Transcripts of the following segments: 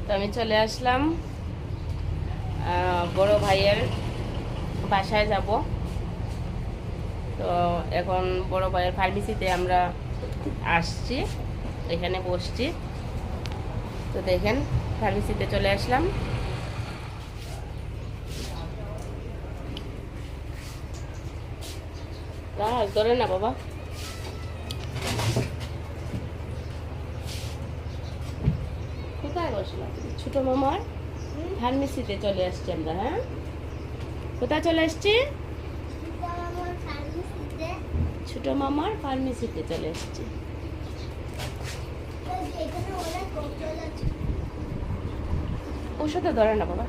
তো আমি চলে আসলাম বড় ভাইয়ের বাসায় যাব। তো এখন বড় ভাইয়ের ফার্মেসিতে আমরা আসছি, এখানে বসছি। তো দেখেন ফার্মেসিতে চলে আসলাম। ধরে না বাবা, কোথায় বসলাম? ছোট মামার ফার্মেসিতে চলে আসছি আমরা। হ্যাঁ, কোথায় চলে আসছি? ছোট মামার ফার্মেসিতে চলে আসছি। ওষুধে ধরে না বাবা।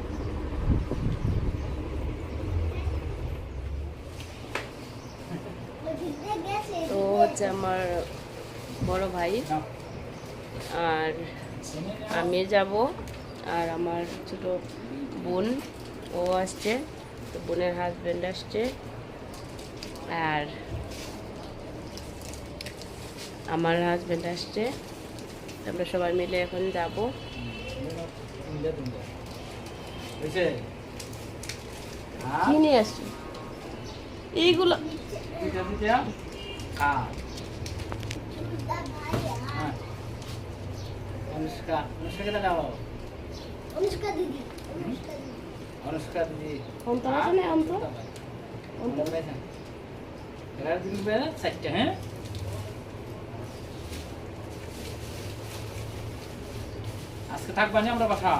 তো হচ্ছে আমার বড় ভাই আর আমি যাব, আর আমার ছোট বোন ও আসছে, তো বোনের হাজব্যান্ড আসছে, আর আমার হাজব্যান্ড আসছে। আমরা সবাই মিলে এখন যাব। কি নিয়ে আসছি এইগুলো? আজকে থাকবানি আমরা বাসা?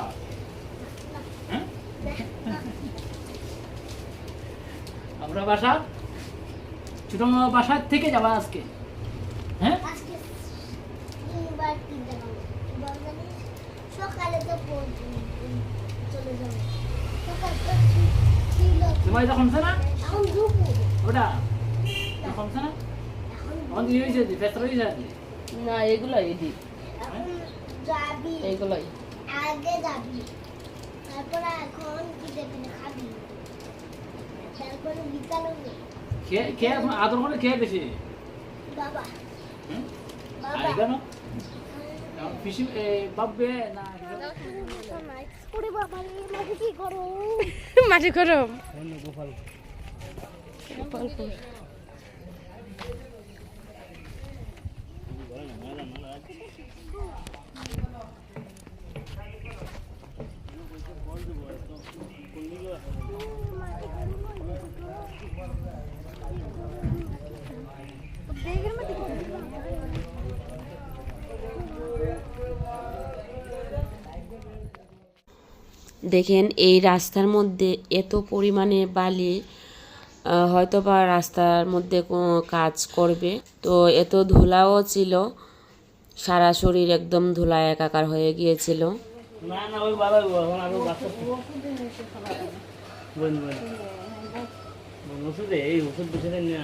আমরা বাসা ছোট বাসার থেকে যাবা আজকে? হ্যাঁ, তোমার যখন না ওটা যখন না এখন কি হয়েছে? ফেস্টা হয়েছে না, এগুলোই এদিক, এইগুলোই আগে যাবি, তারপরে এখন কি দেখবি খাবি, তারপরে বিকালে খেয়ে আদর করে খেয়ে বেশি বাবা আই কেন ফিশিং বাববে না ওরে বাবা রে, মাঝে কি করো? মাটি গরম। দেখেন এই রাস্তার মধ্যে এত পরিমাণে বালি, হয়তো বা রাস্তার মধ্যে কোনো কাজ করবে, তো এত ধুলাও ছিল, সারা শরীর একদম ধুলায় একাকার হয়ে গিয়েছিল। না না ওই বাবা এখন আরো বাচ্চা বল বল ওষুধ এই ওষুধ বেশি দেন না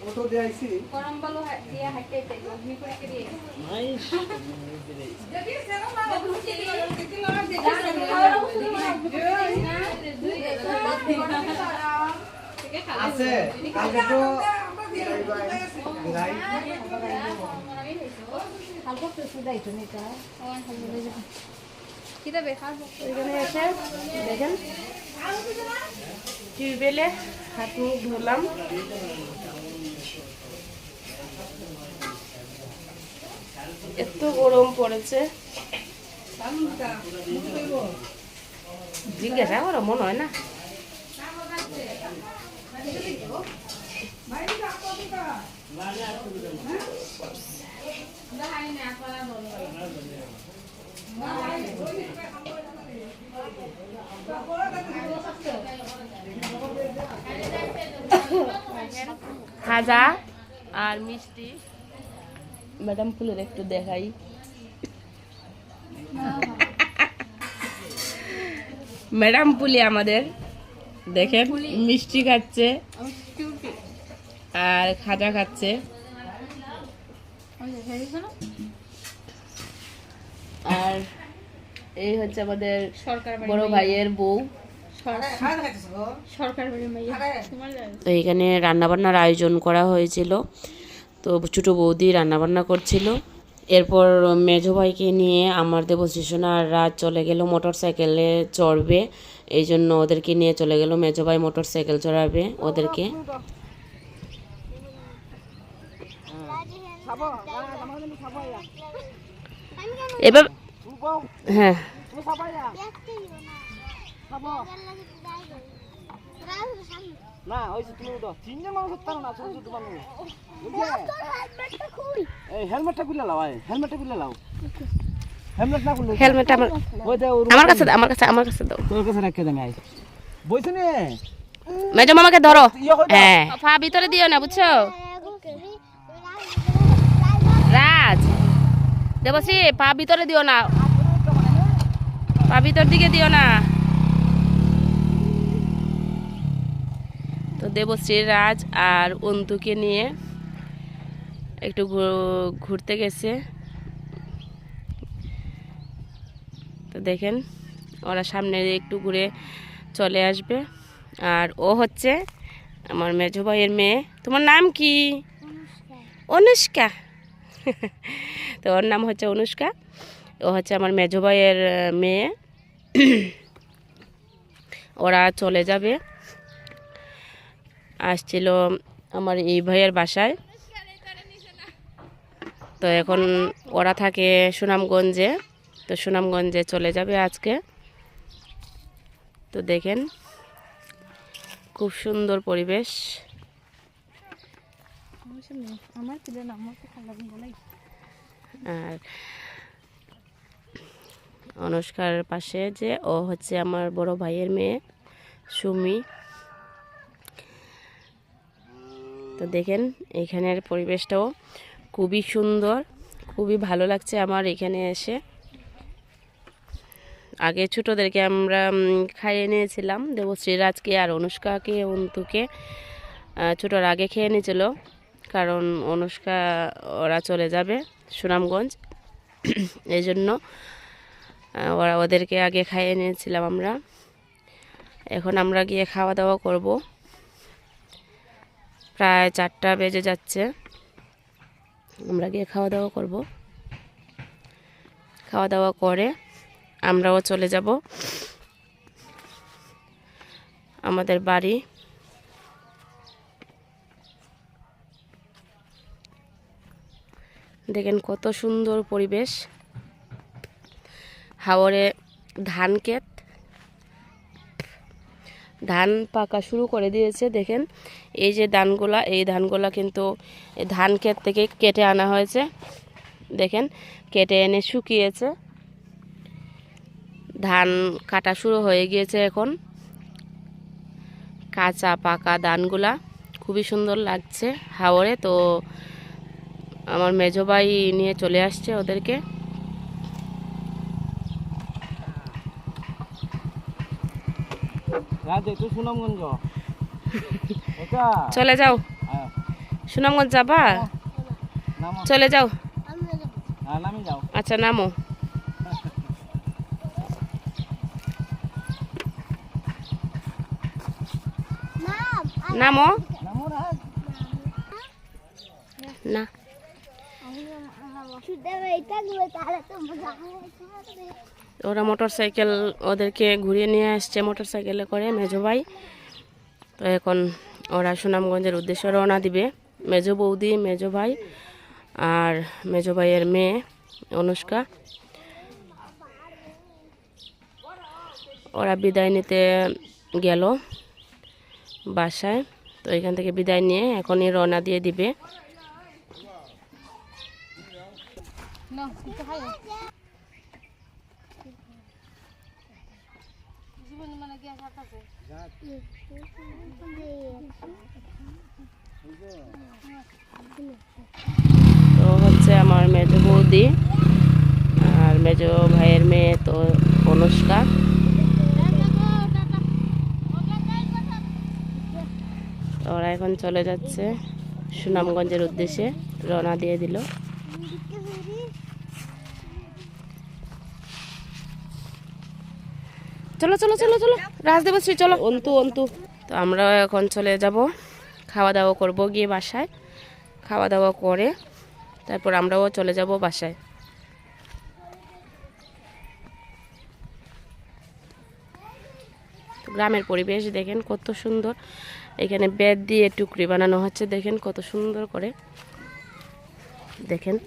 ওটো দেয়াইছি গরম বলো দিয়া হাইতে অগ্নি করে দিয়ে নাইস যদি সেরো না দুটি আছে কালকে তো গাই কালকে তো সুদাই তো নিতা কিটা বেখার এখানে এসে দেখেন টিউবওয়েলে হাত মুখ ধুলাম। এত গরম পড়েছে, জিজ্ঞাসা করো মনে হয় না। খাজা আর মিষ্টি ম্যাডাম ফুলের একটু দেখাই। ম্যাডাম পুলি আমাদের দেখেন মিষ্টি খাচ্ছে আর খাজা খাচ্ছে। আর এই হচ্ছে আমাদের বড় ভাইয়ের বউ। তো এখানে রান্নাবান্নার আয়োজন করা হয়েছিল, তো ছোটো বৌদি রান্নাবান্না করছিল। এরপর মেজো ভাইকে নিয়ে আমার দেবশ্রী সোনা আর রাত চলে গেল মোটর সাইকেলে চড়বে, এই জন্য ওদেরকে নিয়ে চলে গেল। মেজো ভাই মোটর সাইকেল চড়াবে ওদেরকে। এবার হ্যাঁ না ওই যে তুমি উঠো, তিনজন মানুষ উঠতে পারো না, ছোট ছোট মানুষ। এই হেলমেটটা খুলে লাও, হেলমেটটা খুলে লাও। হেলমেট না খুললে হেলমেট আমার ওই দাও, আমার কাছে দাও। তোর কাছে রাখতে দেন। আই বইছ নে মেজো মামাকে ধরো। হ্যাঁ পা ভিতরে দিও না, বুঝছো? রাজ দেবশ্রী পা ভিতরে দিও না, পা ভিতর দিকে দিও না। তো দেবশ্রী, রাজ আর অন্তুকে নিয়ে একটু ঘুরতে গেছে। তো দেখেন ওরা সামনে একটু ঘুরে চলে আসবে। আর ও হচ্ছে আমার মেজো ভাইয়ের মেয়ে। তোমার নাম কি? অনুষ্কা। তো ওর নাম হচ্ছে অনুষ্কা। ও হচ্ছে আমার মেজো ভাইয়ের মেয়ে। ওরা চলে যাবে, আসছিল আমার এই ভাইয়ের বাসায়। তো এখন ওরা থাকে সুনামগঞ্জে, তো সুনামগঞ্জে চলে যাবে আজকে। তো দেখেন খুব সুন্দর পরিবেশ। আর অনুষ্কার পাশে যে ও হচ্ছে আমার বড় ভাইয়ের মেয়ে সুমি। তো দেখেন এখানের পরিবেশটাও খুবই সুন্দর, খুবই ভালো লাগছে আমার এখানে এসে। আগে ছোটোদেরকে আমরা খাইয়ে নিয়েছিলাম, দেবশ্রী, রাজকে আর অনুষ্কাকে, অন্তুকে ছোটোর আগে খেয়ে নিয়েছিল, কারণ অনুষ্কা ওরা চলে যাবে সুনামগঞ্জ, এই জন্য ওদেরকে আগে খাইয়ে নিয়েছিলাম আমরা। এখন আমরা গিয়ে খাওয়া দাওয়া করব। প্রায় 4টা বেজে যাচ্ছে, আমরা গিয়ে খাওয়া দাওয়া করব। খাওয়া দাওয়া করে আমরাও চলে যাব আমাদের বাড়ি। দেখেন কত সুন্দর পরিবেশ। হাওরে ধান ক্ষেত, ধান পাকা শুরু করে দিয়েছে। দেখেন এই যে ধানগুলা, এই ধানগুলা কিন্তু ধান ক্ষেত থেকে কেটে আনা হয়েছে। দেখেন কেটে এনে শুকিয়েছে, ধান কাটা শুরু হয়ে গিয়েছে। এখন কাঁচা পাকা ধানগুলা খুবই সুন্দর লাগছে হাওরে। তো আমার মেজো ভাই নিয়ে চলে আসছে ওদেরকে। সুনামগঞ্জ চলে যাও, সুনামগঞ্জ যাবা? চলে যাও, আচ্ছা নামো। নামো না, ওরা মোটর সাইকেল ওদেরকে ঘুরিয়ে নিয়ে আসছে মোটর সাইকেলে করে মেজো ভাই। তো এখন ওরা সুনামগঞ্জের উদ্দেশ্যে রওনা দিবে, মেজো বৌদি, মেজো ভাই আর মেজো ভাইয়ের মেয়ে অনুষ্কা। ওরা বিদায় নিতে গেল বাসায়। তো এখান থেকে বিদায় নিয়ে এখনই রওনা দিয়ে দিবে। তো হচ্ছে আমার মেজো বৌদি আর মেজো ভাইয়ের মেয়ে তো অনুষ্কা। ওরা এখন চলে যাচ্ছে সুনামগঞ্জের উদ্দেশ্যে, রওনা দিয়ে দিল। চলো চলো চলো চলো রাজদেবশ্রী চলো, অন্তু অন্তু। তো আমরা এখন চলে যাব, খাওয়া দাওয়া করব গিয়ে বাসায়। খাওয়া দাওয়া করে তারপর আমরাও চলে যাব বাসায়। গ্রামের পরিবেশ দেখেন কত সুন্দর। এখানে বেত দিয়ে টুকরি বানানো হচ্ছে, দেখেন কত সুন্দর করে, দেখেন।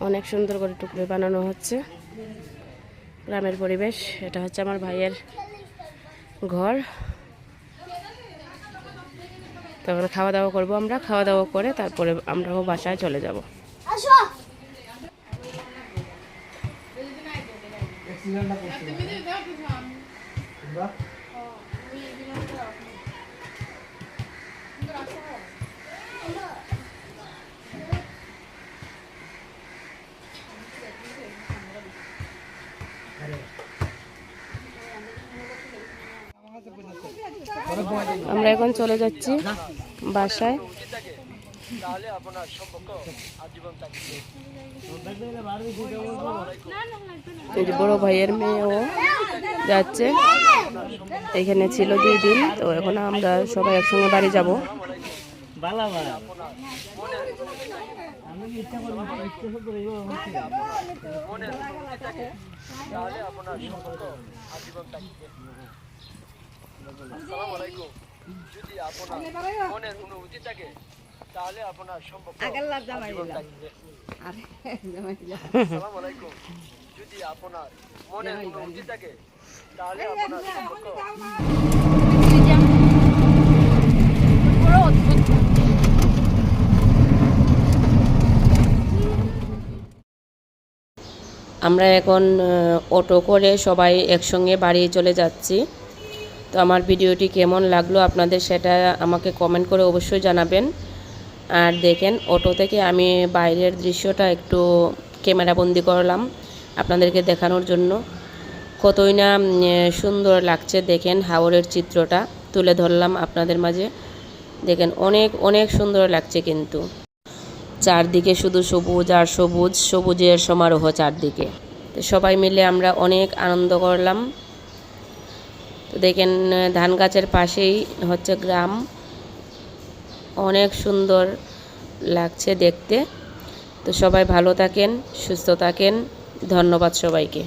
অনেক সুন্দর করে টুকরি বানানো হচ্ছে। গ্রামের পরিবেশ। এটা হচ্ছে আমার ভাইয়ের ঘর। তারপরে খাওয়া দাওয়া করবো আমরা, খাওয়া দাওয়া করে তারপরে আমরাও বাসায় চলে যাব। আসো আমরা এখন চলে যাচ্ছি বাসায়। এই যে বড় ভাইয়ের মেয়েও যাচ্ছে, এখানে ছিল 2 দিন। তো এখন আমরা সবাই একসঙ্গে বাড়ি যাব। যদি আপনার মনের অনুভূতি থাকে তাহলে আপনার সম্পর্ক আজীবন থাকবে। আসসালামু আলাইকুম। যদি আপনার মনের অনুভূতি থাকে তাহলে আপনার সম্পর্ক আমরা এখন অটো করে সবাই একসঙ্গে বাড়ি চলে যাচ্ছি। তো আমার ভিডিওটি কেমন লাগলো আপনাদের সেটা আমাকে কমেন্ট করে অবশ্যই জানাবেন। আর দেখেন অটো থেকে আমি বাইরের দৃশ্যটা একটু ক্যামেরাবন্দি করলাম আপনাদেরকে দেখানোর জন্য। কতই না সুন্দর লাগছে, দেখেন হাওরের চিত্রটা তুলে ধরলাম আপনাদের মাঝে। দেখেন অনেক অনেক সুন্দর লাগছে, কিন্তু চারদিকে শুধু সবুজ আর সবুজ, সবুজের সমারোহ চারদিকে। তো সবাই মিলে আমরা অনেক আনন্দ করলাম। তো দেখেন ধান গাছের পাশেই হচ্ছে গ্রাম, অনেক সুন্দর লাগছে দেখতে। তো সবাই ভালো থাকেন, সুস্থ থাকেন। ধন্যবাদ সবাইকে।